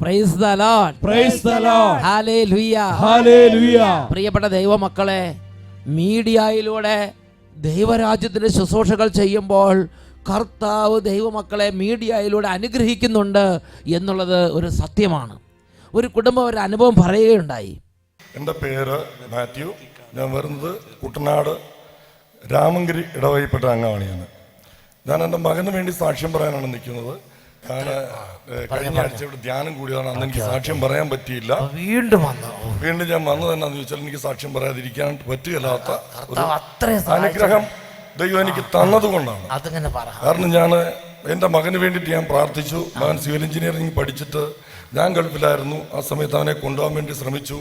Price the Lord, praise the Lord, hallelujah, hallelujah. പ്രിയപ്പെട്ട ദൈവമക്കളെ, മീഡിയയിലൂടെ ദൈവരാജ്യത്തിന്റെ ശുശ്രൂഷകൾ ചെയ്യുമ്പോൾ കർത്താവ് ദൈവമക്കളെ മീഡിയയിലൂടെ അനുഗ്രഹിക്കുന്നുണ്ട് എന്നുള്ളത് ഒരു സത്യമാണ്. ഒരു കുടുംബം ഒരു അനുഭവം പറയുകയുണ്ടായി. എൻ്റെ പേര് മാത്യു. ഞാൻ വരുന്നത് കുട്ടനാട് രാമങ്കിരി ഇടവകയിൽപ്പെട്ട അംഗമാണ്. ഞാൻ എൻ്റെ മകന് വേണ്ടി സാക്ഷ്യം പറയാനാണ് നിൽക്കുന്നത്. ഞാൻ കഴിഞ്ഞ ആഴ്ച ഇവിടെ ധ്യാനം കൂടിയതാണ്. അന്ന് എനിക്ക് സാക്ഷ്യം പറയാൻ പറ്റിയില്ല. വീണ്ടും ഞാൻ വന്നത് എന്നാന്ന് ചോദിച്ചാൽ എനിക്ക് സാക്ഷ്യം പറയാതിരിക്കാൻ പറ്റുകയില്ലാത്ത അനുഗ്രഹം ദൈവം എനിക്ക് തന്നതുകൊണ്ടാണ്. കാരണം ഞാൻ എൻ്റെ മകന് വേണ്ടിയിട്ട് ഞാൻ പ്രാർത്ഥിച്ചു. മകൻ സിവിൽ എഞ്ചിനീയറിംഗ് പഠിച്ചിട്ട് ഞാൻ ഗൾഫിലായിരുന്നു. ആ സമയത്ത് അവനെ കൊണ്ടുപോകാൻ വേണ്ടി ശ്രമിച്ചു.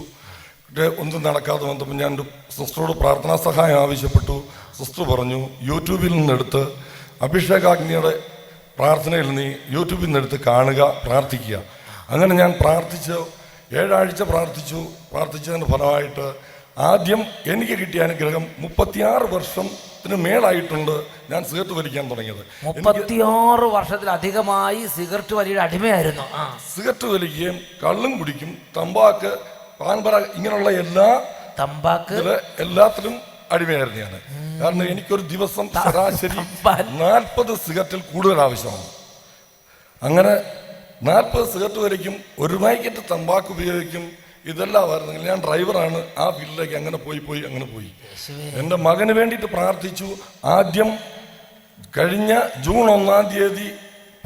ഒന്നും നടക്കാതെ വന്നപ്പോൾ ഞാൻ ഒരു സിസ്റ്ററോട് പ്രാർത്ഥനാ സഹായം ആവശ്യപ്പെട്ടു. സിസ്റ്റർ പറഞ്ഞു, യൂട്യൂബിൽ നിന്നെടുത്ത് അഭിഷേകാഗ്നിയുടെ പ്രാർത്ഥനയിൽ നീ യൂട്യൂബിൽ നിന്നെടുത്ത് കാണുക, പ്രാർത്ഥിക്കുക. അങ്ങനെ ഞാൻ പ്രാർത്ഥിച്ചു. 7 ആഴ്ച പ്രാർത്ഥിച്ചതിന് ഫലമായിട്ട് ആദ്യം എനിക്ക് കിട്ടിയ അനുഗ്രഹം 36 വർഷത്തിന് മേലായിട്ടുണ്ട് ഞാൻ സിഗരറ്റ് വലിക്കാൻ തുടങ്ങിയത്. 36 വർഷത്തിലധികമായി സിഗരറ്റ് വലിയുടെ അടിമയായിരുന്നു. സിഗരറ്റ് വലിക്കുകയും കള്ളും കുടിക്കും, തമ്പാക്ക്, പാൻപറ, ഇങ്ങനെയുള്ള എല്ലാത്തിലും അടിമയായിരുന്നു ഞാൻ. കാരണം എനിക്കൊരു ദിവസം ശരാശരി 40 സിഗരറ്റിൽ കൂടുതൽ ആവശ്യമാണ്. അങ്ങനെ 40 സിഗരറ്റ് വലിക്കും, 1 പാക്കറ്റ് തമ്പാക്ക് ഉപയോഗിക്കും. ഇതെല്ലാം ആയിരുന്നെങ്കിൽ ഞാൻ ഡ്രൈവറാണ്. ആ ഫീൽഡിലേക്ക് അങ്ങനെ പോയി. എൻ്റെ മകന് വേണ്ടിയിട്ട് പ്രാർത്ഥിച്ചു. ആദ്യം കഴിഞ്ഞ ജൂൺ 1-ാം തീയതി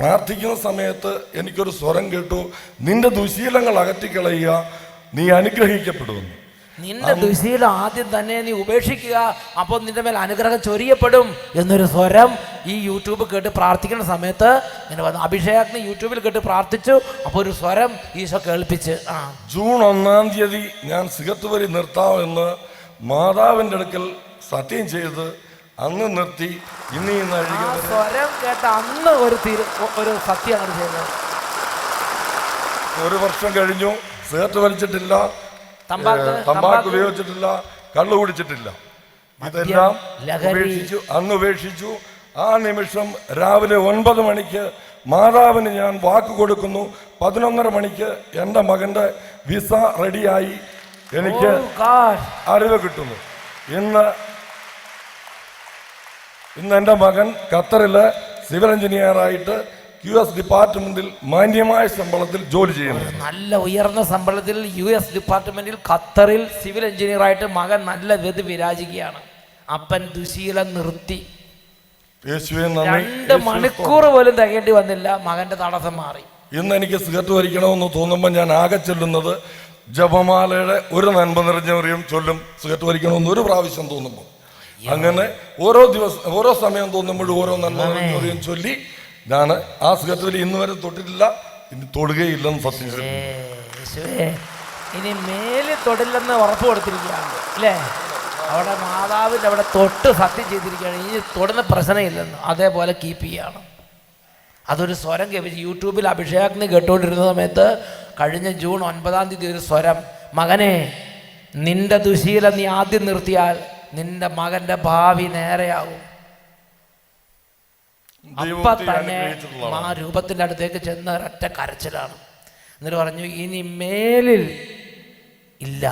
പ്രാർത്ഥിക്കുന്ന സമയത്ത് എനിക്കൊരു സ്വരം കേട്ടു, നിന്റെ ദുശീലങ്ങൾ അകറ്റിക്കളയുക, നീ അനുഗ്രഹിക്കപ്പെടുമെന്ന്. നിന്റെ ദുശീലം ആദ്യം തന്നെ നീ ഉപേക്ഷിക്കുക, അപ്പോൾ നിന്റെ മേൽ അനുഗ്രഹം ചൊരിയപ്പെടും എന്നൊരു സ്വരം ഈ യൂട്യൂബ് കേട്ട് പ്രാർത്ഥിക്കുന്ന സമയത്ത് ഇങ്ങനെ വന്നു. അഭിഷേകത്തിന് യൂട്യൂബിൽ കേട്ട് പ്രാർത്ഥിച്ചു. അപ്പോൾ ഒരു സ്വരം ഈശോ കേൾപ്പിച്ച് ജൂൺ 1-ാം തീയതി ഞാൻ സിഗരറ്റ് വലി നിർത്താമെന്ന് മാതാവിൻ്റെ അടുക്കൽ സത്യം ചെയ്ത് അന്ന് നിർത്തി. ഇന്ന് സ്വരം കേട്ട അന്ന് ഒരു സത്യമാണ് ചെയ്തത്. 1 വർഷം കഴിഞ്ഞു. സിഗരറ്റ് വലിച്ചിട്ടില്ല, തമ്പാക്ക് ഉപയോഗിച്ചിട്ടില്ല, കള്ളു കുടിച്ചിട്ടില്ല. ഇതെല്ലാം ഉപേക്ഷിച്ചു. ആ നിമിഷം രാവിലെ 9 മണിക്ക് മാതാവിന് ഞാൻ വാക്ക് കൊടുക്കുന്നു. 11:30 മണിക്ക് എൻ്റെ മകൻ്റെ വിസ റെഡിയായി എനിക്ക് അറിവ് കിട്ടുന്നു. ഇന്ന് എൻ്റെ മകൻ ഖത്തറിലെ സിവിൽ എഞ്ചിനീയറായിട്ട് US ഡിപ്പാർട്ട്മെന്റിൽ മാന്യമായ ശമ്പളത്തിൽ ജോലി ചെയ്യുന്നു. നല്ല ഉയർന്ന ശമ്പളത്തിൽ US ഡിപ്പാർട്ട്മെന്റിൽ ഖത്തറിൽ സിവിൽ എഞ്ചിനീയറായിട്ട് മകൻ നല്ല ഗതി വിരാജിക്കുകയാണ്. അപ്പൻ ദുശീലം നിർത്തി. 2 മണിക്കൂർ പോലും തികയേണ്ടി വന്നില്ല, മകന്റെ തടസ്സം മാറി. ഇന്ന് എനിക്ക് സിഗരറ്റ് വലിക്കണമെന്ന് തോന്നുമ്പോൾ ഞാൻ ആകെ ചൊല്ലുന്നത് ജപമാലയുടെ ഒരു നന്മ നിറഞ്ഞവരെയും ചൊല്ലും. സിഗരറ്റ് വലിക്കണമെന്ന് ഒരു പ്രാവശ്യം തോന്നുമ്പോൾ, അങ്ങനെ ഓരോ സമയം തോന്നുമ്പോഴും ഓരോ നന്മ നിറഞ്ഞവരെയും ചൊല്ലി ഞാൻ ആ സിഗരറ്റ് വലി ഇന്ന് വരെ തൊട്ടിട്ടില്ല, ഇനി തൊടുകയില്ലെന്ന് സത്യം. ഇനി മേലിൽ തൊടില്ലെന്ന് ഉറപ്പ് കൊടുത്തിരിക്കുകയാണ് അല്ലേ? അവിടെ മാതാവിൻ്റെ അവിടെ തൊട്ട് സത്യം ചെയ്തിരിക്കുകയാണ്, ഇനി തൊടുന്ന പ്രശ്നമില്ലെന്ന്. അതേപോലെ കീപ്പ് ചെയ്യാണ്. അതൊരു സ്വരം കേൾപ്പിച്ച് യൂട്യൂബിൽ അഭിഷേകത്തിന് കേട്ടുകൊണ്ടിരുന്ന സമയത്ത് കഴിഞ്ഞ ജൂൺ 9-ാം തീയതി ഒരു സ്വരം, മകനെ നിന്റെ ദുശീലം നീ ആദ്യം നിർത്തിയാൽ നിന്റെ മകന്റെ ഭാവി നേരെയാകും. അപ്പൊ തന്നെ ആ രൂപത്തിന്റെ അടുത്തേക്ക് ചെന്ന് ഒരൊറ്റ കരച്ചിലാണ്. എന്നിട്ട് പറഞ്ഞു, ഇനി മേലിൽ ഇല്ല.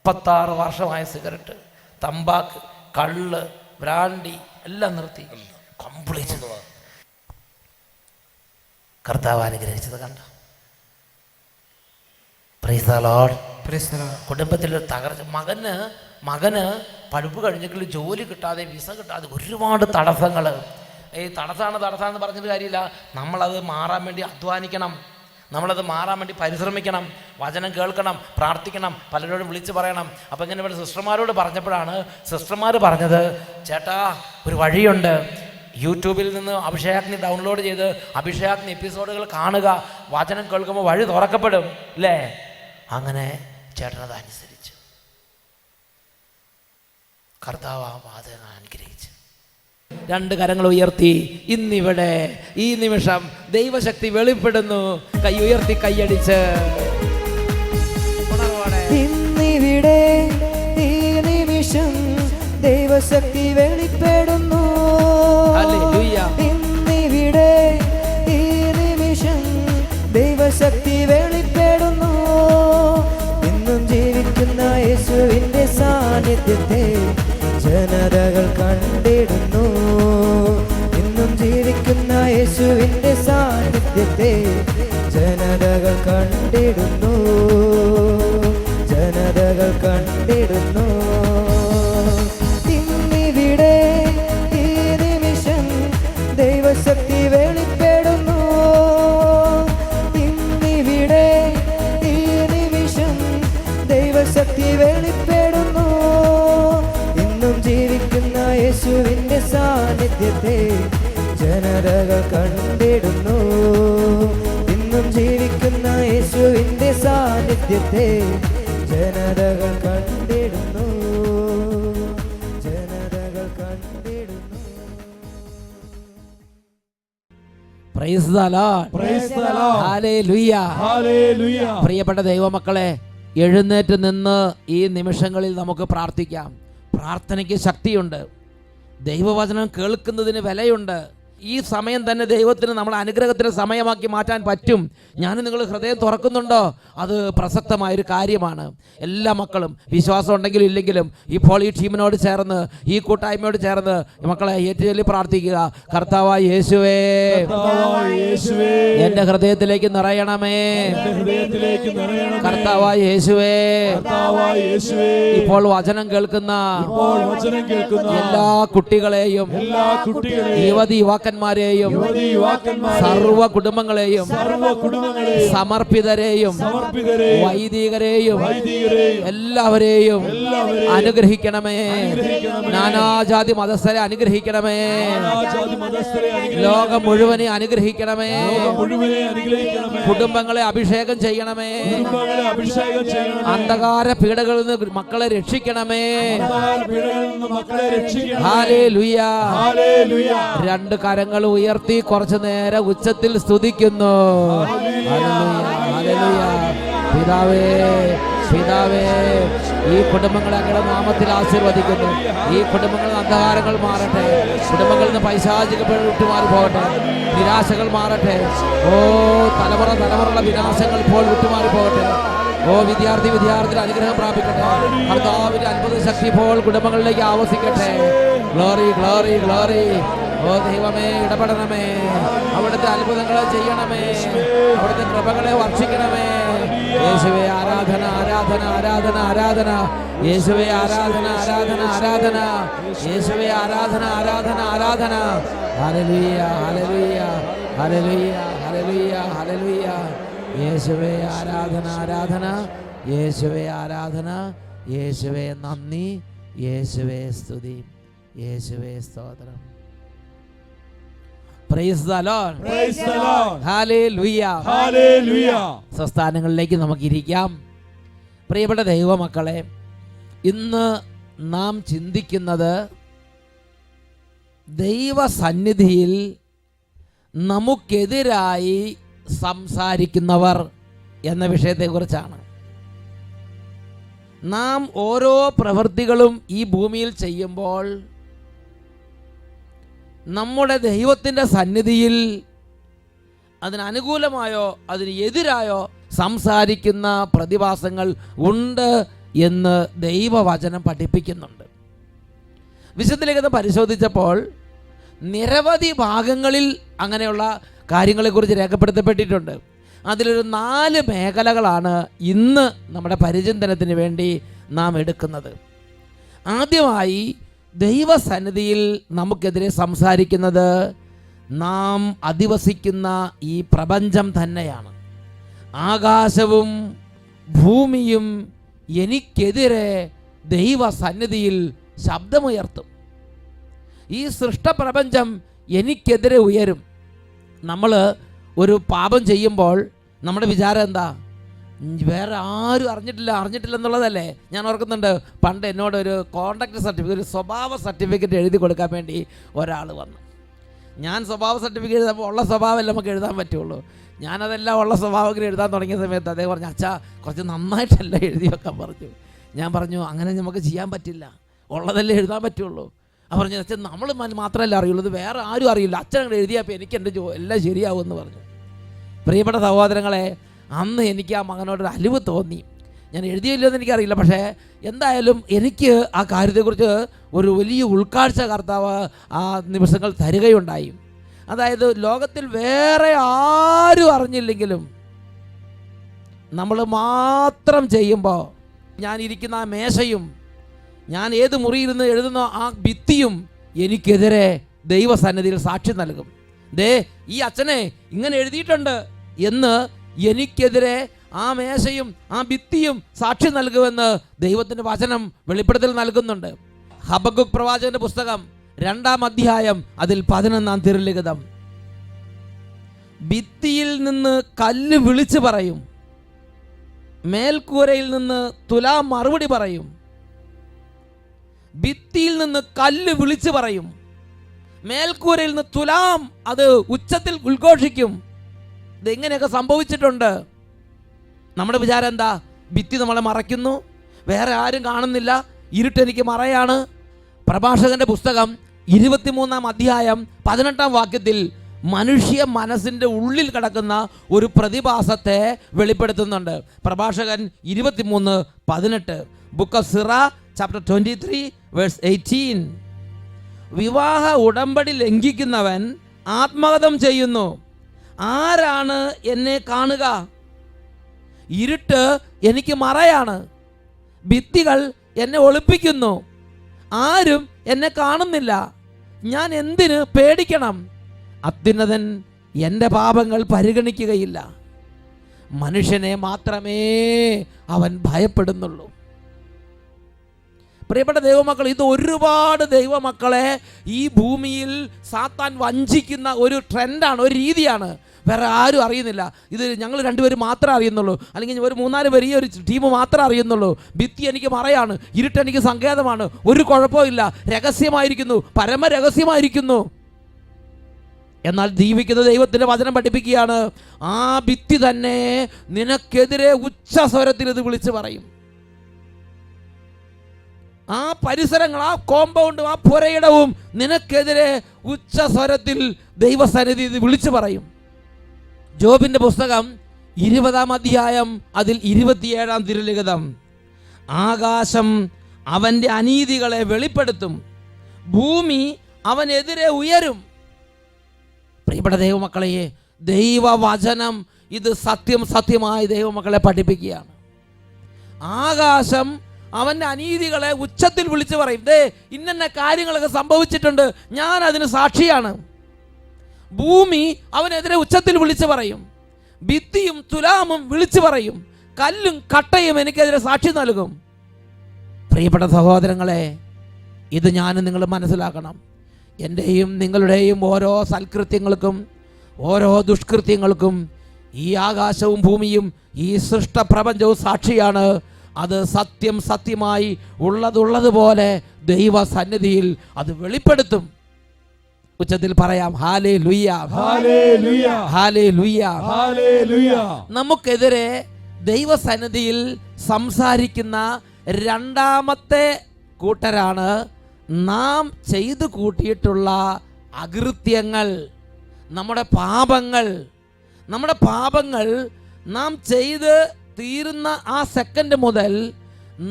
36 വർഷമായ സിഗരറ്റ്, തമ്പാക്ക്, കള്ള്, ബ്രാൻഡി എല്ലാം നിർത്തി. കംപ്ലീറ്റ്. കർത്താവ് അനുഗ്രഹിച്ചത് കണ്ട. Price the Lord. കുടുംബത്തിലൊരു തകർച്ച. മകന് പഠിപ്പ് കഴിഞ്ഞെങ്കിൽ ജോലി കിട്ടാതെ, വിസ കിട്ടാതെ ഒരുപാട് തടസ്സങ്ങൾ. ഈ തടസ്സമാണെന്ന് പറഞ്ഞിട്ട് കാര്യമില്ല. നമ്മളത് മാറാൻ വേണ്ടി അധ്വാനിക്കണം, നമ്മളത് മാറാൻ വേണ്ടി പരിശ്രമിക്കണം, വചനം കേൾക്കണം, പ്രാർത്ഥിക്കണം, പലരോടും വിളിച്ച് പറയണം. അപ്പം ഇങ്ങനെ ഇവിടെ സിസ്റ്റർമാരോട് പറഞ്ഞപ്പോഴാണ് സിസ്റ്റർമാർ പറഞ്ഞത്, ചേട്ടാ ഒരു വഴിയുണ്ട്, യൂട്യൂബിൽ നിന്ന് അഭിഷേകത്തിന് ഡൗൺലോഡ് ചെയ്ത് അഭിഷേകത്തിന് എപ്പിസോഡുകൾ കാണുക, വചനം കേൾക്കുമ്പോൾ വഴി തുറക്കപ്പെടും അല്ലേ? അങ്ങനെ ചേട്ടനത് അനുസരിച്ചു. കർത്താവ് ആ വാചകം അനുഗ്രഹിച്ചു. 2 കരങ്ങൾ ഉയർത്തി. ഇന്നിവിടെ ഈ നിമിഷം ദൈവശക്തി വെളിപ്പെടുന്നു. കൈ ഉയർത്തി കൈയടിച്ച് ഇന്നിവിടെ ഈ നിമിഷം ദൈവശക്തി വെളിപ്പെടുന്നു. ഇന്നിവിടെ ഈ നിമിഷം ദൈവശക്തി വെളിപ്പെടുന്നു. യേശുവിൻ്റെ സാന്നിധ്യത്തെ ജനതകൾ കണ്ടിടുന്നു, ജനതകൾ കണ്ടിടുന്നു. ഇന്നിവിടെ ഈ നിമിഷം ദൈവശക്തി വെളിപ്പെടുന്നു. ഇന്നിവിടെ ഈ നിമിഷം ദൈവശക്തി വെളിപ്പെടുന്നു. ഇന്നും ജീവിക്കുന്ന യേശുവിൻ്റെ സാന്നിധ്യത്തെ ജനതകൾ കണ്ടിടുന്നു. ഇന്നും ജീവിക്കുന്ന യേശുവിൻ്റെ സാന്നിധ്യത്തെ ജനതകൾ കണ്ടിടുന്നു, ജനതകൾ കണ്ടിടുന്നു. Price the Lord. Praise the Lord. Hallelujah. Hallelujah. പ്രിയപ്പെട്ട ദൈവമക്കളെ, എഴുന്നേറ്റ് നിന്ന് ഈ നിമിഷങ്ങളിൽ നമുക്ക് പ്രാർത്ഥിക്കാം. പ്രാർത്ഥനയ്ക്ക് ശക്തിയുണ്ട്. ദൈവവചനം കേൾക്കുന്നതിന് വിലയുണ്ട്. ഈ സമയം തന്നെ ദൈവത്തിന് നമ്മൾ അനുഗ്രഹത്തിന് സമയമാക്കി മാറ്റാൻ പറ്റും. ഞാൻ നിങ്ങൾ ഹൃദയം തുറക്കുന്നുണ്ടോ? അത് പ്രസക്തമായൊരു കാര്യമാണ്. എല്ലാ മക്കളും വിശ്വാസം ഉണ്ടെങ്കിലും ഇല്ലെങ്കിലും ഇപ്പോൾ ഈ ടീമിനോട് ചേർന്ന്, ഈ കൂട്ടായ്മയോട് ചേർന്ന് മക്കളെ ഏറ്റുചൊല്ലി പ്രാർത്ഥിക്കുക. കർത്താവായ യേശുവേ, എൻ്റെ ഹൃദയത്തിലേക്ക് നിറയണമേ. കർത്താവായ യേശുവേ, ഇപ്പോൾ വചനം കേൾക്കുന്ന എല്ലാ കുട്ടികളെയും യുവതി യുവാക്കന്മാരെയും സർവ കുടുംബങ്ങളെയും സമർപ്പിതരെയും വൈദികരെയും എല്ലാവരെയും അനുഗ്രഹിക്കണമേ. നാനാജാതി മതസ്ഥരെ അനുഗ്രഹിക്കണമേ. ലോകം മുഴുവനെ അനുഗ്രഹിക്കണമേ. കുടുംബങ്ങളെ അഭിഷേകം ചെയ്യണമേ. അന്ധകാര പീഡകളിൽ നിന്ന് മക്കളെ രക്ഷിക്കണമേ. ഹല്ലേലൂയ. രണ്ട് കരങ്ങൾ ഉയർത്തി കുറച്ചു നേരം ഉച്ചത്തിൽ സ്തുതിക്കുന്നു. ഹല്ലേലൂയ. പിതാവേ, പിതാവേ, ഈ കുടുംബങ്ങളെ അങ്ങയുടെ നാമത്തിൽ ആശീർവദിക്കുന്നു. ഈ കുടുംബങ്ങളിൽ അന്ധകാരങ്ങൾ മാറട്ടെ. കുടുംബങ്ങളിൽ നിന്ന് പൈശാചിക വിട്ടുമാറി പോകട്ടെ. നിരാശകൾ മാറട്ടെ. ഓ തലമുറയുള്ള വിനാശങ്ങൾ ഇപ്പോൾ വിട്ടുമാറി പോകട്ടെ. ഓ വിദ്യാർത്ഥിയുടെ അനുഗ്രഹം പ്രാപിക്കട്ടെ. കർത്താവിന്റെ അത്ഭുത ശക്തി ഇപ്പോൾ കുടുംബങ്ങളിലേക്ക് ആവസിക്കട്ടെ. Glory, glory, glory. ഓ ദൈവമേ, ഇടപെടണമേ. അവിടുത്തെ അത്ഭുതങ്ങളെ ചെയ്യണമേ. അവിടുത്തെ കൃപകളെ വർഷിക്കണമേ. യേശുവേ ആരാധന, ആരാധന, ആരാധന, ആരാധന. യേശുവേ ആരാധന, ആരാധന, ആരാധന. യേശുവേ ആരാധന, ആരാധന, ആരാധന. Hallelujah, hallelujah, hallelujah, hallelujah, hallelujah. യേശുവേ ആരാധന, ആരാധന. യേശുവേ ആരാധന. യേശുവേ നന്ദി. യേശുവേ സ്തുതി. യേശുവേ സ്തോത്രം. Price the Lord. Praise the Lord. Hallelujah. Hallelujah. സ്വസ്ഥാനങ്ങളിലേക്ക് നമുക്കിരിക്കാം. പ്രിയപ്പെട്ട ദൈവമക്കളെ, ഇന്ന് നാം ചിന്തിക്കുന്നത് ദൈവസന്നിധിയിൽ നമുക്കെതിരായി സംസാരിക്കുന്നവർ എന്ന വിഷയത്തെക്കുറിച്ചാണ്. നാം ഓരോ പ്രവൃത്തികളും ഈ ഭൂമിയിൽ ചെയ്യുമ്പോൾ നമ്മുടെ ദൈവത്തിൻ്റെ സന്നിധിയിൽ അതിനനുകൂലമായോ അതിന് എതിരായോ സംസാരിക്കുന്ന പ്രതിഭാസങ്ങൾ ഉണ്ട് എന്ന് ദൈവവചനം പഠിപ്പിക്കുന്നുണ്ട്. വിശുദ്ധ ലേഖനം പരിശോധിച്ചപ്പോൾ നിരവധി ഭാഗങ്ങളിൽ അങ്ങനെയുള്ള കാര്യങ്ങളെക്കുറിച്ച് രേഖപ്പെടുത്തപ്പെട്ടിട്ടുണ്ട്. അതിലൊരു 4 മേഖലകളാണ് ഇന്ന് നമ്മുടെ പരിചിന്തനത്തിന് വേണ്ടി നാം എടുക്കുന്നത്. ആദ്യമായി ദൈവസന്നിധിയിൽ നമുക്കെതിരെ സംസാരിക്കുന്നത് നാം അധിവസിക്കുന്ന ഈ പ്രപഞ്ചം തന്നെയാണ്. ആകാശവും ഭൂമിയും എനിക്കെതിരെ ദൈവസന്നിധിയിൽ ശബ്ദമുയർത്തും. ഈ സൃഷ്ടപ്രപഞ്ചം എനിക്കെതിരെ ഉയരും. നമ്മൾ ഒരു പാപം ചെയ്യുമ്പോൾ നമ്മുടെ വിചാരം എന്താ? വേറെ ആരും അറിഞ്ഞിട്ടില്ല എന്നുള്ളതല്ലേ. ഞാൻ ഓർക്കുന്നുണ്ട്, പണ്ട് എന്നോടൊരു കോണ്ടാക്ട് സർട്ടിഫിക്കറ്റ്, ഒരു സ്വഭാവ സർട്ടിഫിക്കറ്റ് എഴുതി കൊടുക്കാൻ വേണ്ടി ഒരാൾ വന്നു. ഞാൻ സ്വഭാവ സർട്ടിഫിക്കറ്റ് എഴുതുമ്പോൾ ഉള്ള സ്വഭാവമല്ല നമുക്ക് എഴുതാൻ പറ്റുള്ളൂ. ഞാനതെല്ലാം ഉള്ള സ്വഭാവങ്ങൾ എഴുതാൻ തുടങ്ങിയ സമയത്ത് അദ്ദേഹം പറഞ്ഞു, അച്ഛാ കുറച്ച് നന്നായിട്ടല്ല എഴുതി വെക്കാൻ പറഞ്ഞു. ഞാൻ പറഞ്ഞു, അങ്ങനെ നമുക്ക് ചെയ്യാൻ പറ്റില്ല, ഉള്ളതല്ലേ എഴുതാൻ പറ്റുള്ളൂ. പറഞ്ഞു, അച്ഛൻ നമ്മൾ മാത്രമല്ല അറിയുള്ളൂ, ഇത് വേറെ ആരും അറിയില്ല, അച്ഛൻ അങ്ങനെ എഴുതിയപ്പോൾ എനിക്ക് എൻ്റെ എല്ലാം ശരിയാവുമെന്ന് പറഞ്ഞു. പ്രിയപ്പെട്ട സഹോദരങ്ങളെ, അന്ന് എനിക്ക് ആ മകനോടൊരു അലിവ് തോന്നി. ഞാൻ എഴുതിയില്ലോ എന്ന് എനിക്കറിയില്ല, പക്ഷേ എന്തായാലും എനിക്ക് ആ കാര്യത്തെക്കുറിച്ച് ഒരു വലിയ ഉൾക്കാഴ്ച കർത്താവ് ആ നിമിഷങ്ങൾ തരികയുണ്ടായി. അതായത് ലോകത്തിൽ വേറെ ആരും അറിഞ്ഞില്ലെങ്കിലും നമ്മൾ മാത്രം ചെയ്യുമ്പോൾ, ഞാൻ ഇരിക്കുന്ന ആ മേശയും ഞാൻ ഏത് മുറിയിരുന്ന് എഴുതുന്ന ആ ഭിത്തിയും എനിക്കെതിരെ ദൈവസന്നിധിയിൽ സാക്ഷി നൽകും. ദേ ഈ അച്ഛനെ ഇങ്ങനെ എഴുതിയിട്ടുണ്ട് എന്ന് എനിക്കെതിരെ ആ മേശയും ആ ഭിത്തിയും സാക്ഷി നൽകുമെന്ന് ദൈവത്തിൻ്റെ വചനം വെളിപ്പെടുത്തൽ നൽകുന്നുണ്ട്. ഹബക്കൂക്ക് പ്രവാചകന്റെ പുസ്തകം 2-ാം അധ്യായം അതിൽ 11-ാം തിരുലിഖിതം. ഭിത്തിയിൽ നിന്ന് കല്ല് വിളിച്ചു പറയും, മേൽക്കൂരയിൽ നിന്ന് തുലാം മറുപടി പറയും. ഭിത്തിയിൽ നിന്ന് കല്ല് വിളിച്ചു പറയും, മേൽക്കൂരയിൽ നിന്ന് തുലാം അത് ഉച്ചത്തിൽ ഉദ്ഘോഷിക്കും. ഇതെങ്ങനെയൊക്കെ സംഭവിച്ചിട്ടുണ്ട്. നമ്മുടെ വിചാരം എന്താ? ഭിത്തി നമ്മളെ മറയ്ക്കുന്നു, വേറെ ആരും കാണുന്നില്ല, ഇരുട്ടെനിക്ക് മറയാണ്. പ്രഭാഷകന്റെ പുസ്തകം 23-ാം അധ്യായം 18-ാം വാക്യത്തിൽ മനുഷ്യ മനസ്സിൻ്റെ ഉള്ളിൽ കിടക്കുന്ന ഒരു പ്രതിഭാസത്തെ വെളിപ്പെടുത്തുന്നുണ്ട്. പ്രഭാഷകൻ 23:18. Book of Sirach chapter 23 verse 18. വിവാഹ ഉടമ്പടി ലംഘിക്കുന്നവൻ ആത്മഹത്യം ചെയ്യുന്നു. ആരാണ് എന്നെ കാണുക? ഇരുട്ട് എനിക്ക് മറയാണ്, ഭിത്തികൾ എന്നെ ഒളിപ്പിക്കുന്നു, ആരും എന്നെ കാണുന്നില്ല, ഞാൻ എന്തിന് പേടിക്കണം? അത്യുന്നതൻ എൻ്റെ പാപങ്ങൾ പരിഗണിക്കുകയില്ല, മനുഷ്യനെ മാത്രമേ അവൻ ഭയപ്പെടുന്നുള്ളൂ. പ്രിയപ്പെട്ട ദൈവമക്കൾ, ഇത് ഒരുപാട് ദൈവമക്കളെ ഈ ഭൂമിയിൽ സാത്താൻ വഞ്ചിക്കുന്ന ഒരു ട്രെൻഡാണ്, ഒരു രീതിയാണ്. വേറെ ആരും അറിയുന്നില്ല. ഇത് ഞങ്ങൾ രണ്ടുപേരും മാത്രമേ അറിയുന്നുള്ളൂ, അല്ലെങ്കിൽ ഒരു 3-4 പേര്, ഈ ഒരു ടീം മാത്രമേ അറിയുന്നുള്ളൂ. ഭിത്തി എനിക്ക് മറയാണ്, ഇരുട്ടെനിക്ക് സങ്കേതമാണ്, ഒരു കുഴപ്പമില്ല, രഹസ്യമായിരിക്കുന്നു, പരമരഹസ്യമായിരിക്കുന്നു. എന്നാൽ ജീവിക്കുന്ന ദൈവത്തിൻ്റെ വചനം പഠിപ്പിക്കുകയാണ്, ആ ഭിത്തി തന്നെ നിനക്കെതിരെ ഉച്ചസ്വരത്തിൽ ഇത് വിളിച്ച് പറയും. ആ പരിസരങ്ങൾ, ആ കോമ്പൗണ്ടും ആ പുരയിടവും നിനക്കെതിരെ ഉച്ചസ്വരത്തിൽ ദൈവസന്നിധി ഇത് വിളിച്ചു പറയും. ജോബിന്റെ പുസ്തകം 20-ാം അധ്യായം അതിൽ 27-ാം തിരുലിഖിതം. ആകാശം അവൻ്റെ അനീതികളെ വെളിപ്പെടുത്തും, ഭൂമി അവനെതിരെ ഉയരും. പ്രിയപ്പെട്ട ദൈവമക്കളെ, ദൈവവചനം ഇത് സത്യമായി ദൈവമക്കളെ പഠിപ്പിക്കുകയാണ്. ആകാശം അവൻ്റെ അനീതികളെ ഉച്ചത്തിൽ വിളിച്ചു പറയും. ദേ ഇന്ന കാര്യങ്ങളൊക്കെ സംഭവിച്ചിട്ടുണ്ട്, ഞാൻ അതിന് സാക്ഷിയാണ്. ഭൂമി അവനെതിരെ ഉച്ചത്തിൽ വിളിച്ചു പറയും, ഭിത്തിയും തുലാമും വിളിച്ചു പറയും, കല്ലും കട്ടയും എനിക്കെതിരെ സാക്ഷി നൽകും. പ്രിയപ്പെട്ട സഹോദരങ്ങളെ, ഇത് ഞാനും നിങ്ങൾ മനസ്സിലാക്കണം. എൻ്റെയും നിങ്ങളുടെയും ഓരോ സൽകൃത്യങ്ങൾക്കും ഓരോ ദുഷ്കൃത്യങ്ങൾക്കും ഈ ആകാശവും ഭൂമിയും ഈ സൃഷ്ടപ്രപഞ്ചവും സാക്ഷിയാണ്. അത് സത്യമായി ഉള്ളതുപോലെ ദൈവസന്നിധിയിൽ അത് വെളിപ്പെടുത്തും. ഉച്ചത്തിൽ പറയാം, ഹല്ലേലൂയ, ഹല്ലേലൂയ, ഹല്ലേലൂയ, ഹല്ലേലൂയ. നമുക്കെതിരെ ദൈവസന്നിധിയിൽ സംസാരിക്കുന്ന രണ്ടാമത്തെ കൂട്ടരാണ് നാം ചെയ്തു കൂട്ടിയിട്ടുള്ള അകൃത്യങ്ങൾ, നമ്മുടെ പാപങ്ങൾ നാം ചെയ്ത് തീരുന്ന ആ സെക്കൻഡ് മുതൽ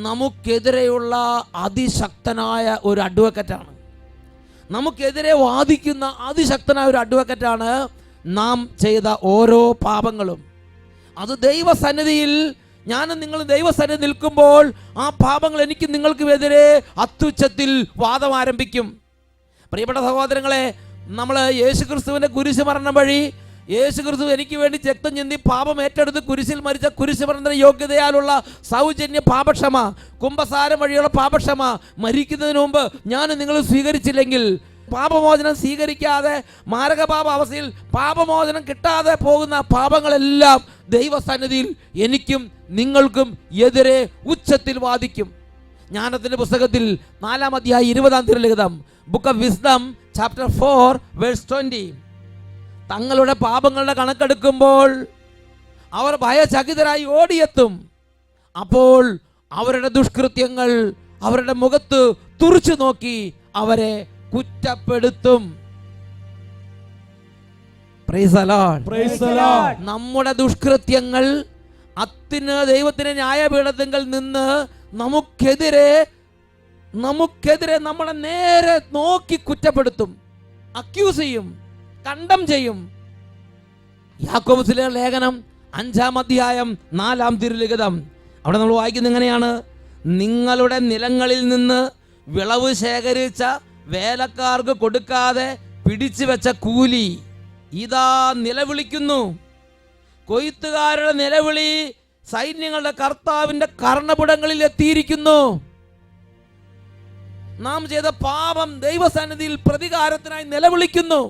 നമുക്കെതിരെയുള്ള അതിശക്തനായ ഒരു അഡ്വക്കറ്റാണ്, നമുക്കെതിരെ വാദിക്കുന്ന അതിശക്തനായ ഒരു അഡ്വക്കറ്റാണ് നാം ചെയ്ത ഓരോ പാപങ്ങളും. അത് ദൈവസന്നിധിയിൽ, ഞാനും നിങ്ങൾ ദൈവസന്നിധി നിൽക്കുമ്പോൾ ആ പാപങ്ങൾ എനിക്ക് നിങ്ങൾക്കും എതിരെ അത്യുച്ചത്തിൽ വാദം ആരംഭിക്കും. പ്രിയപ്പെട്ട സഹോദരങ്ങളെ, നമ്മൾ യേശുക്രിസ്തുവിൻ്റെ കുരിശുമരണം വഴി യേശുക്രിസ്തു എനിക്ക് വേണ്ടി രക്തം ചിന്തി പാപം ഏറ്റെടുത്ത് കുരിശിൽ മരിച്ച കുരിശുമരണ യോഗ്യതയാലുള്ള സൗജന്യ പാപക്ഷമ, കുംഭസാരം വഴിയുള്ള പാപക്ഷമ മരിക്കുന്നതിന് മുമ്പ് ഞാൻ നിങ്ങൾ സ്വീകരിച്ചില്ലെങ്കിൽ, പാപമോചനം സ്വീകരിക്കാതെ മാരകപാപ അവസ്ഥയിൽ പാപമോചനം കിട്ടാതെ പോകുന്ന പാപങ്ങളെല്ലാം ദൈവസന്നിധിയിൽ എനിക്കും നിങ്ങൾക്കും എതിരെ ഉച്ചത്തിൽ വാദിക്കും. ജ്ഞാനത്തിൻ്റെ പുസ്തകത്തിൽ 4-ാം അധ്യായം 20-ാം തിരുലിഖിതം, book of Wisdom chapter 4 verse 20. തങ്ങളുടെ പാപങ്ങളുടെ കണക്കെടുക്കുമ്പോൾ അവർ ഭയചകിതരായി ഓടിയെത്തും. അപ്പോൾ അവരുടെ ദുഷ്കൃത്യങ്ങൾ അവരുടെ മുഖത്ത് തുറിച്ചു നോക്കി അവരെ കുറ്റപ്പെടുത്തും. Praise the Lord, praise the Lord. നമ്മുടെ ദുഷ്കൃത്യങ്ങൾ ദൈവത്തിന്റെ ന്യായപീഠത്തിൽ നിന്ന് നമുക്കെതിരെ നമ്മളെ നേരെ നോക്കി കുറ്റപ്പെടുത്തും, അക്യൂസ് ചെയ്യും. കണ്ടം ചെയ്യും. യാക്കോബിലെ ലേഖനം 5-ാം അധ്യായം 4-ാം തിരുലിഖിതം, അവിടെ നമ്മൾ വായിക്കുന്നത് എങ്ങനെയാണ്? നിങ്ങളുടെ നിലങ്ങളിൽ നിന്ന് വിളവ് ശേഖരിച്ച വേലക്കാർക്ക് കൊടുക്കാതെ പിടിച്ചു വെച്ച കൂലി ഇതാ നിലവിളിക്കുന്നു. കൊയ്ത്തുകാരുടെ നിലവിളി സൈന്യങ്ങളുടെ കർത്താവിന്റെ കർണപുടങ്ങളിൽ എത്തിയിരിക്കുന്നു. നാം ചെയ്ത പാപം ദൈവസന്നിധിയിൽ പ്രതികാരത്തിനായി നിലവിളിക്കുന്നു.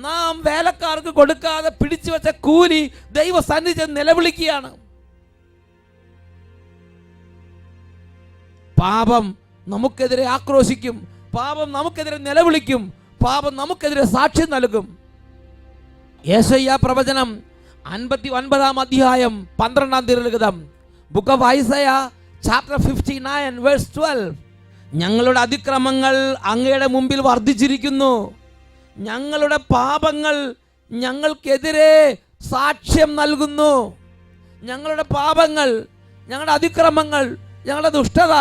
നാം വേലക്കാർക്ക് കൊടുക്കാതെ പിടിച്ചു വെച്ച കൂലി ദൈവസന്നിധി നിലവിളിക്കുകയാണ്. പാപം നമുക്കെതിരെ ആക്രോശിക്കും, പാപം നമുക്കെതിരെ നിലവിളിക്കും, പാപം നമുക്കെതിരെ സാക്ഷ്യം നൽകും. യെശയ്യാ പ്രവചനം 59-ാം അധ്യായം 12-ാം തിരുലിഖിതം, book of Isaiah chapter 59 verse 12, ഞങ്ങളുടെ അതിക്രമങ്ങൾ അങ്ങയുടെ മുമ്പിൽ വർദ്ധിച്ചിരിക്കുന്നു, ഞങ്ങളുടെ പാപങ്ങൾ ഞങ്ങൾക്കെതിരെ സാക്ഷ്യം നൽകുന്നു. ഞങ്ങളുടെ പാപങ്ങൾ, ഞങ്ങളുടെ അതിക്രമങ്ങൾ, ഞങ്ങളുടെ ദുഷ്ടത,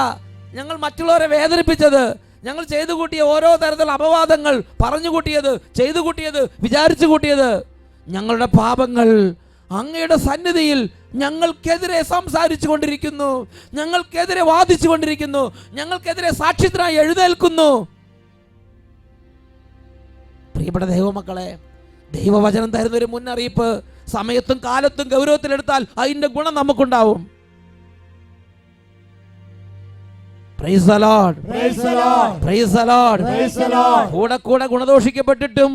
ഞങ്ങൾ മറ്റുള്ളവരെ വേദനിപ്പിച്ചത്, ഞങ്ങൾ ചെയ്തു കൂട്ടിയ ഓരോ തരത്തിലുള്ള അപവാദങ്ങൾ, പറഞ്ഞു കൂട്ടിയത്, ചെയ്തു കൂട്ടിയത്, വിചാരിച്ചു കൂട്ടിയത്, ഞങ്ങളുടെ പാപങ്ങൾ അങ്ങയുടെ സന്നിധിയിൽ ഞങ്ങൾക്കെതിരെ സംസാരിച്ചു കൊണ്ടിരിക്കുന്നു, ഞങ്ങൾക്കെതിരെ വാദിച്ചു കൊണ്ടിരിക്കുന്നു, ഞങ്ങൾക്കെതിരെ സാക്ഷ്യത്തിനായി എഴുന്നേൽക്കുന്നു. പ്രിയപ്പെട്ട ദൈവമക്കളെ, ദൈവവചനം തരുന്നൊരു മുന്നറിയിപ്പ് സമയത്തും കാലത്തും ഗൗരവത്തിലെടുത്താൽ അതിന്റെ ഗുണം നമുക്കുണ്ടാവും. Praise the Lord. Praise the Lord. Praise the Lord. Praise the Lord. കൂടെ ഗുണദോഷിക്കപ്പെട്ടിട്ടും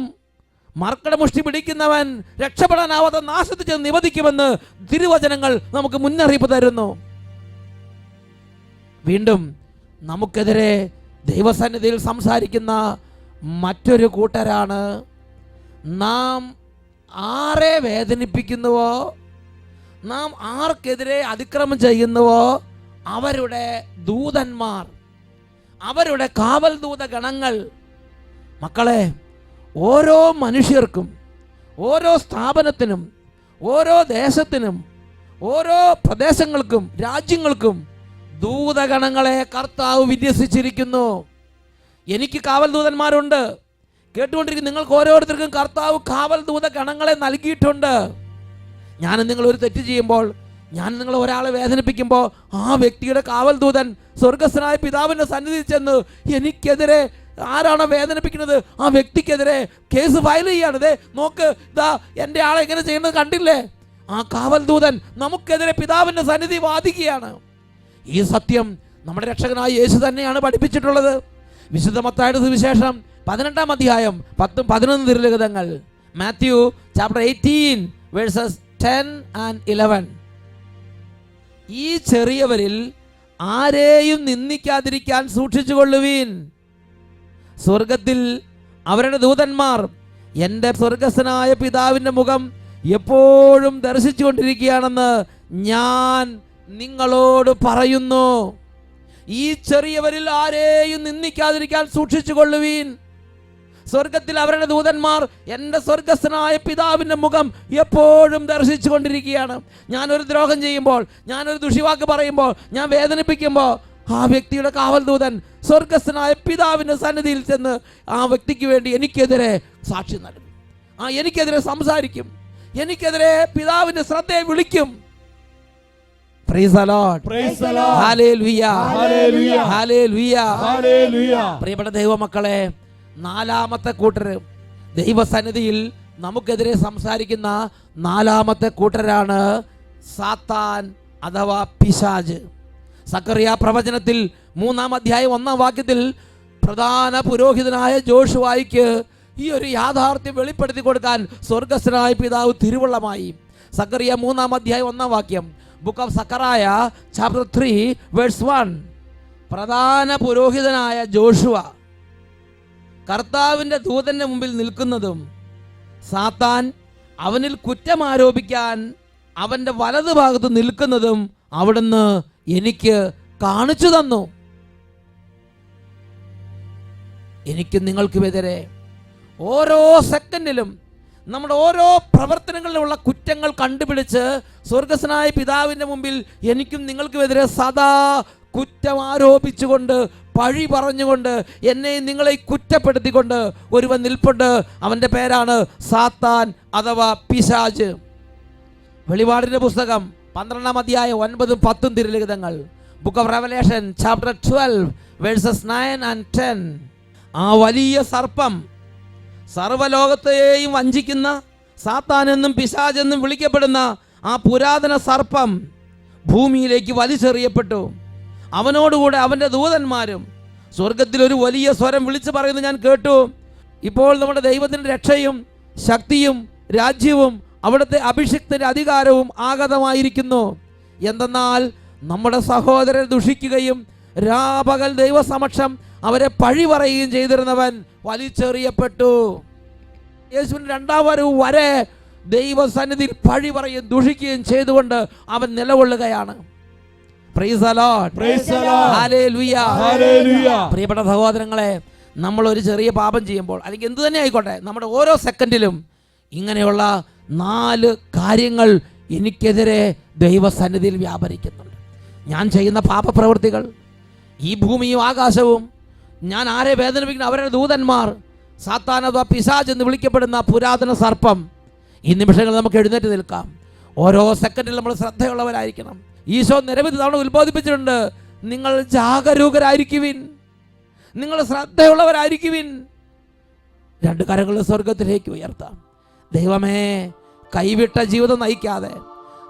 മർക്കട മുഷ്ടി പിടിക്കുന്നവൻ രക്ഷപ്പെടാനാവാതെ നാശത്തിൽ ചെന്ന് നിവദിക്കുമെന്ന് തിരുവചനങ്ങൾ നമുക്ക് മുന്നറിയിപ്പ് തരുന്നു. വീണ്ടും നമുക്കെതിരെ ദൈവസന്നിധിയിൽ സംസാരിക്കുന്ന മറ്റൊരു കൂട്ടരാണ് നാം ആരെ വേദനിപ്പിക്കുന്നുവോ, നാം ആർക്കെതിരെ അതിക്രമം ചെയ്യുന്നുവോ അവരുടെ ദൂതന്മാർ, അവരുടെ കാവൽ ദൂത ഗണങ്ങൾ. മക്കളെ, ഓരോ മനുഷ്യർക്കും, ഓരോ സ്ഥാപനത്തിനും, ഓരോ ദേശത്തിനും, ഓരോ പ്രദേശങ്ങൾക്കും, രാജ്യങ്ങൾക്കും ദൂതഗണങ്ങളെ കർത്താവ് വിന്യസിച്ചിരിക്കുന്നു. എനിക്ക് കാവൽ ദൂതന്മാരുണ്ട്. കേട്ടുകൊണ്ടിരിക്കുന്ന നിങ്ങൾക്ക് ഓരോരുത്തർക്കും കർത്താവ് കാവൽ ദൂത ഗണങ്ങളെ നൽകിയിട്ടുണ്ട്. ഞാൻ നിങ്ങൾ ഒരു തെറ്റ് ചെയ്യുമ്പോൾ, ഞാൻ നിങ്ങൾ ഒരാളെ വേദനിപ്പിക്കുമ്പോൾ ആ വ്യക്തിയുടെ കാവൽ ദൂതൻ സ്വർഗസ്ഥനായ പിതാവിൻ്റെ സന്നിധിയിൽ ചെന്ന് എനിക്കെതിരെ ആരാണോ വേദനിപ്പിക്കുന്നത് ആ വ്യക്തിക്കെതിരെ കേസ് ഫയൽ ചെയ്യാണ്. ദേ നോക്ക്, ഇതാ എൻ്റെ ആളെ എങ്ങനെ ചെയ്യുന്നത് കണ്ടില്ലേ? ആ കാവൽ ദൂതൻ നമുക്കെതിരെ പിതാവിൻ്റെ സന്നിധി വാദിക്കുകയാണ്. ഈ സത്യം നമ്മുടെ രക്ഷകനായ യേശു തന്നെയാണ് പഠിപ്പിച്ചിട്ടുള്ളത്. വിശുദ്ധ മത്തായിയുടെ സുവിശേഷം 18-ാം അധ്യായം 10-11 തിരുലിഖിതങ്ങൾ, മാത്യു ചാപ്റ്റർ 18 വേഴ്സസ് 10 and 11. ഈ ചെറിയവരിൽ ആരെയും നിന്ദിക്കാതിരിക്കാൻ സൂക്ഷിച്ചുകൊള്ളുവീൻ. സ്വർഗത്തിൽ അവരുടെ ദൂതന്മാർ എൻ്റെ സ്വർഗസ്ഥനായ പിതാവിൻ്റെ മുഖം എപ്പോഴും ദർശിച്ചുകൊണ്ടിരിക്കുകയാണെന്ന് ഞാൻ നിങ്ങളോട് പറയുന്നു. ഈ ചെറിയവരിൽ ആരെയും നിന്ദിക്കാതിരിക്കാൻ സൂക്ഷിച്ചുകൊള്ളുവീൻ. സ്വർഗത്തിൽ അവരുടെ ദൂതന്മാർ എൻ്റെ സ്വർഗസ്ഥനായ പിതാവിൻ്റെ മുഖം എപ്പോഴും ദർശിച്ചു കൊണ്ടിരിക്കുകയാണ്. ഞാനൊരു ദ്രോഹം ചെയ്യുമ്പോൾ, ഞാനൊരു ദുഷിവാക്ക് പറയുമ്പോൾ, ഞാൻ വേദനിപ്പിക്കുമ്പോൾ ആ വ്യക്തിയുടെ കാവൽ ദൂതൻ സ്വർഗസ്ഥനായ പിതാവിൻ്റെ സന്നിധിയിൽ ചെന്ന് ആ വ്യക്തിക്ക് വേണ്ടി എനിക്കെതിരെ സാക്ഷി നൽകും, എനിക്കെതിരെ സംസാരിക്കും, എനിക്കെതിരെ പിതാവിൻ്റെ ശ്രദ്ധയെ വിളിക്കും. Praise the Lord. Praise the Lord. Hallelujah. Hallelujah. Hallelujah. Hallelujah. പ്രിയപ്പെട്ട ദൈവമക്കളെ, നാലാമത്തെ കൂട്ടർ, ദൈവസന്നിധിയിൽ നമുക്കെതിരെ സംസാരിക്കുന്ന നാലാമത്തെ കൂട്ടരാണ് സാത്താൻ അഥവാ പിശാച്. സക്കറിയ പ്രവചനത്തിൽ 3-ാം അധ്യായം 1-ാം വാക്യത്തിൽ പ്രധാന പുരോഹിതനായ ജോഷുവായിക്ക് ഈ ഒരു യാഥാർത്ഥ്യം വെളിപ്പെടുത്തി കൊടുക്കാൻ സ്വർഗസ്ഥനായ പിതാവ് തിരുവുള്ളമായി. സക്കറിയ 3-ാം അധ്യായം 1-ാം വാക്യം, book of Zechariah chapter 3 verse 1. പ്രധാന പുരോഹിതനായ ജോഷുവ കർത്താവിൻ്റെ ദൂതന്റെ മുമ്പിൽ നിൽക്കുന്നതും സാത്താൻ അവനിൽ കുറ്റം ആരോപിക്കാൻ അവൻ്റെ വലതുഭാഗത്ത് നിൽക്കുന്നതും അവിടുന്ന് എനിക്ക് കാണിച്ചു തന്നു. എനിക്ക് നിങ്ങൾക്കുമെതിരെ ഓരോ സെക്കൻഡിലും നമ്മുടെ ഓരോ പ്രവർത്തനങ്ങളിലുള്ള കുറ്റങ്ങൾ കണ്ടുപിടിച്ച് സ്വർഗസ്ഥനായ പിതാവിൻ്റെ മുമ്പിൽ എനിക്കും നിങ്ങൾക്കുമെതിരെ സദാ കുറ്റം ആരോപിച്ചുകൊണ്ട് പഴി പറഞ്ഞുകൊണ്ട് എന്നെയും നിങ്ങളെ കുറ്റപ്പെടുത്തിക്കൊണ്ട് ഒരുവൻ നിൽപ്പുണ്ട്. അവൻ്റെ പേരാണ് സാത്താൻ അഥവാ പിശാച്. വെളിപാടിൻ്റെ പുസ്തകം 12-ാം അധ്യായം 9-10 തിരുലിഖിതങ്ങൾ. Book of Revelation chapter 12 verses 9 and 10. ആ വലിയ സർപ്പം, സർവ്വലോകത്തെയും വഞ്ചിക്കുന്ന സാത്താൻ എന്നും പിശാചെന്നും വിളിക്കപ്പെടുന്ന ആ പുരാതന സർപ്പം ഭൂമിയിലേക്ക് വലിച്ചെറിയപ്പെട്ടു. അവനോടുകൂടെ അവൻ്റെ ദൂതന്മാരും. സ്വർഗത്തിൽ ഒരു വലിയ സ്വരം വിളിച്ചു പറയുന്നത് ഞാൻ കേട്ടു, ഇപ്പോൾ നമ്മുടെ ദൈവത്തിൻ്റെ രക്ഷയും ശക്തിയും രാജ്യവും അവിടുത്തെ അഭിഷിക്തന്റെ അധികാരവും ആഗതമായിരിക്കുന്നു. എന്തെന്നാൽ നമ്മുടെ സഹോദരരെ ദുഷിക്കുകയും രാപകൽ ദൈവസമക്ഷം അവരെ പഴി പറയുകയും ചെയ്തിരുന്നവൻ വലിച്ചെറിയപ്പെട്ടു. യേശുവിൻ്റെ 2ാം വരവ് വരെ ദൈവസന്നിധിയിൽ പഴി പറയുകയും ദുഷിക്കുകയും ചെയ്തുകൊണ്ട് അവൻ നിലകൊള്ളുകയാണ്. Praise the Lord, praise the Lord, hallelujah, hallelujah. പ്രിയപ്പെട്ട സഹോദരങ്ങളെ, നമ്മൾ ഒരു ചെറിയ പാപം ചെയ്യുമ്പോൾ അല്ലെങ്കിൽ എന്തു തന്നെ ആയിക്കോട്ടെ, നമ്മുടെ ഓരോ സെക്കൻഡിലും ഇങ്ങനെയുള്ള 4 കാര്യങ്ങൾ എനിക്കെതിരെ ദൈവസന്നിധിയിൽ വ്യാപരിക്കുന്നുണ്ട്. ഞാൻ ചെയ്യുന്ന പാപപ്രവൃത്തികൾ, ഈ ഭൂമിയും ആകാശവും, ഞാൻ ആരെ വേദനിപ്പിക്കുന്ന അവരുടെ ദൂതന്മാർ, സാത്താൻ അഥവാ പിശാച് എന്ന് വിളിക്കപ്പെടുന്ന പുരാതന സർപ്പം. ഈ നിമിഷങ്ങളിൽ നമുക്ക് എഴുന്നേറ്റ് നിൽക്കാം. ഓരോ സെക്കൻഡിൽ നമ്മൾ ശ്രദ്ധയുള്ളവരായിരിക്കണം. ഈശോ നിരവധി തവണ ഉത്ബോധിപ്പിച്ചിട്ടുണ്ട്, നിങ്ങൾ ജാഗരൂകരായിരിക്കുവിൻ, നിങ്ങൾ ശ്രദ്ധയുള്ളവരായിരിക്കുവിൻ. 2 കരങ്ങൾ സ്വർഗത്തിലേക്ക് ഉയർത്താം. ദൈവമേ, കൈവിട്ട ജീവിതം നയിക്കാതെ,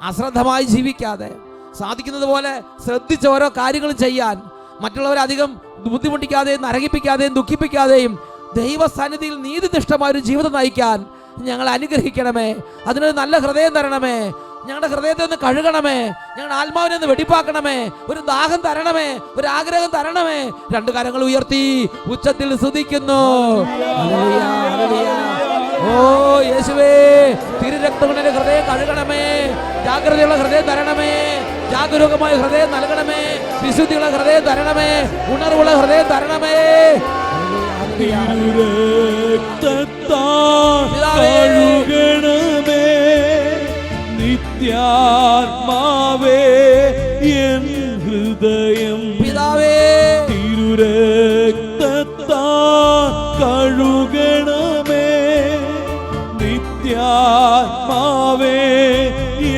അശ്രദ്ധമായി ജീവിക്കാതെ, സാധിക്കുന്നത് പോലെ ശ്രദ്ധിച്ച് ഓരോ കാര്യങ്ങളും ചെയ്യാൻ, മറ്റുള്ളവരെ അധികം ബുദ്ധിമുട്ടിക്കാതെയും നരകിപ്പിക്കാതെയും ദുഃഖിപ്പിക്കാതെയും ദൈവസന്നിധിയിൽ നീതിനിഷ്ഠമായൊരു ജീവിതം നയിക്കാൻ ഞങ്ങൾ അനുഗ്രഹിക്കണമേ. അതിനൊരു നല്ല ഹൃദയം തരണമേ. ഞങ്ങളുടെ ഹൃദയത്തെ ഒന്ന് കഴുകണമേ. ഞങ്ങളുടെ ആത്മാവിനെ ഒന്ന് വെടിപ്പാക്കണമേ. ഒരു ദാഹം തരണമേ, ഒരു ആഗ്രഹം തരണമേ. 2 കരങ്ങൾ ഉയർത്തി ഉച്ചത്തിൽ സ്തുതിക്കുന്നു. Hallelujah, hallelujah. ഓ യേശുവേ, തിരുരക്തം കൊണ്ട് എൻ്റെ ഹൃദയം കഴുകണമേ. ജാഗ്രതയുള്ള ഹൃദയം തരണമേ. ജാഗരൂകമായ ഹൃദയം നൽകണമേ. വിശുദ്ധിയുള്ള ഹൃദയം തരണമേ. ഉണർവുള്ള ഹൃദയം തരണമേ. കഴുകണമേ നിത്യാത്മാവേ എൻ ഹൃദയം. പിതാവേ, തിരുരക്തത്താൽ കഴുകണമേ നിത്യാത്മാവേ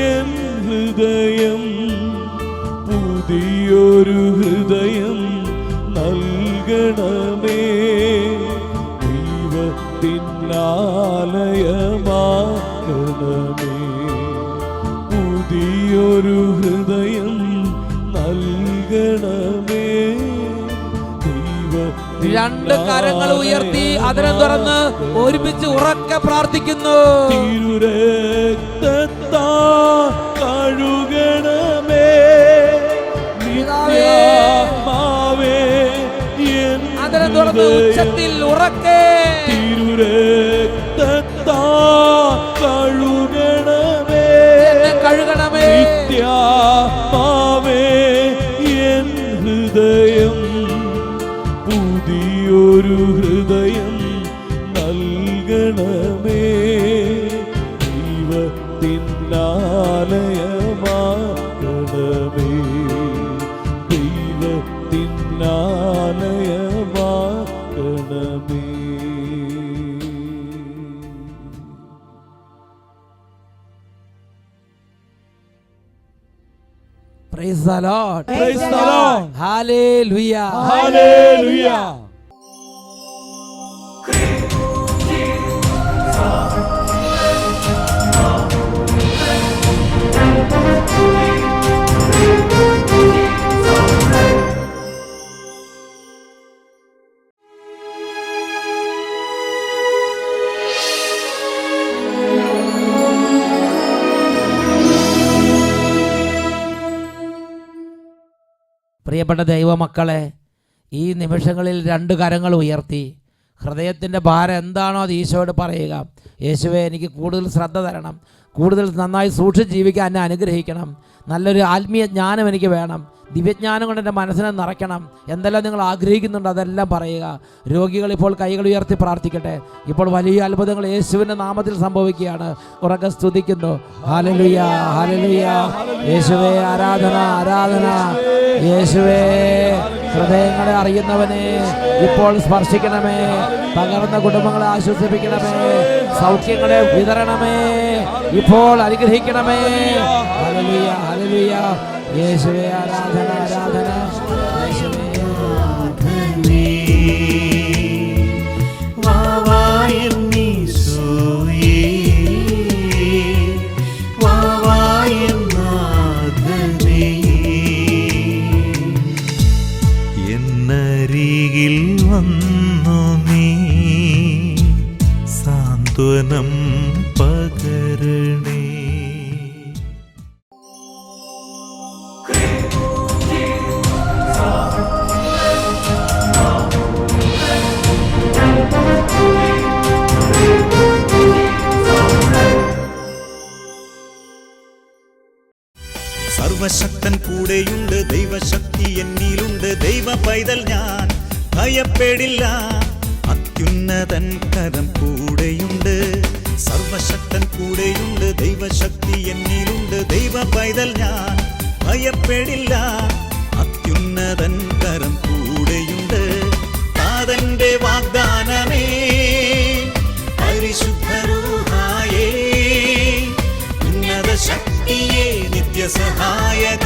എൻ ഹൃദയം. പുതിയൊരു ഹൃദയം നൽകണമേ. ദൈവത്തിനാലയമാകണമേ. പുതിയൊരു ഹൃദയം നൽകണമേ. 2 കരങ്ങൾ ഉയർത്തി അതിരം തുറന്ന് ഒരുമിച്ച് ഉറക്കെ പ്രാർത്ഥിക്കുന്നു. തിരുരക്തത്താൽ കഴുകണമേ നിത്യാത്മാവേ എൻ അതിരം തുറന്ന് ഉച്ചത്തിൽ ഉറക്കെ. തിരുരക്തത്താൽ കഴുകണമേ കഴുകണമേ. നിത്യാത്മാവേ എൻ ഹൃദയം. പുതിയൊരു ഹൃദയം നൽകണമേ. ദൈവത്തിനാലയമാകണമേ. ദൈവത്തിനാലയമാകണമേ. Praise the Lord. Praise the Lord. Hallelujah. Hallelujah. പ്രിയപ്പെട്ട ദൈവമക്കളെ, ഈ നിമിഷങ്ങളിൽ 2 കരങ്ങൾ ഉയർത്തി ഹൃദയത്തിൻ്റെ ഭാരം എന്താണോ അത് ഈശോയോട് പറയുക. യേശുവേ, എനിക്ക് കൂടുതൽ ശ്രദ്ധ തരണം, കൂടുതൽ നന്നായി സൂക്ഷിച്ച് ജീവിക്കാൻ എന്നെ അനുഗ്രഹിക്കണം, നല്ലൊരു ആത്മീയ ജ്ഞാനം എനിക്ക് വേണം, ദിവ്യജ്ഞാനം കൊണ്ട് എൻ്റെ മനസ്സിനെ നിറയ്ക്കണം. എന്തെല്ലാം നിങ്ങൾ ആഗ്രഹിക്കുന്നുണ്ടോ അതെല്ലാം പറയുക. രോഗികൾ ഇപ്പോൾ കൈകൾ ഉയർത്തി പ്രാർത്ഥിക്കട്ടെ. ഇപ്പോൾ വലിയ അത്ഭുതങ്ങൾ യേശുവിൻ്റെ നാമത്തിൽ സംഭവിക്കുകയാണ്. ഉറക്കെ സ്തുതിക്കുന്നു. Hallelujah, hallelujah. യേശുവേ, ആരാധന, ആരാധന. യേശുവേ, ഹൃദയങ്ങളെ അറിയുന്നവനെ ഇപ്പോൾ സ്പർശിക്കണമേ. തകർന്ന കുടുംബങ്ങളെ ആശ്വസിപ്പിക്കണമേ. സൗഖ്യങ്ങളെ വിതരണമേ. ഇപ്പോൾ അനുഗ്രഹിക്കണമേ. Hallelujah, hallelujah. യേശുവേ ആരാധന, ആരാധന. യേശുവേ എന്നരികിൽ വന്നു നീ സാന്ത്വനം പകരണേ. സർവശക്തൻ കൂടെയുണ്ട്, ദൈവശക്തി എന്നിലുണ്ട്. ദൈവ പൈതൽ ഞാൻ ഭയപ്പെടില്ല, അത്യുന്നതൻ കരം കൂടെയുണ്ട്. സർവശക്തൻ കൂടെയുണ്ട്, ദൈവശക്തി എന്നിലുണ്ട്. ദൈവ പൈതൽ ഞാൻ ഭയപ്പെടില്ല, അത്യുന്നതൻ കരം കൂടെയുണ്ട്. താതന്റെ വാഗ്ദാനമേ, പരിശുദ്ധ റൂഹായേ, ഉന്നത ശക്തിയേ, നിത്യസഹായക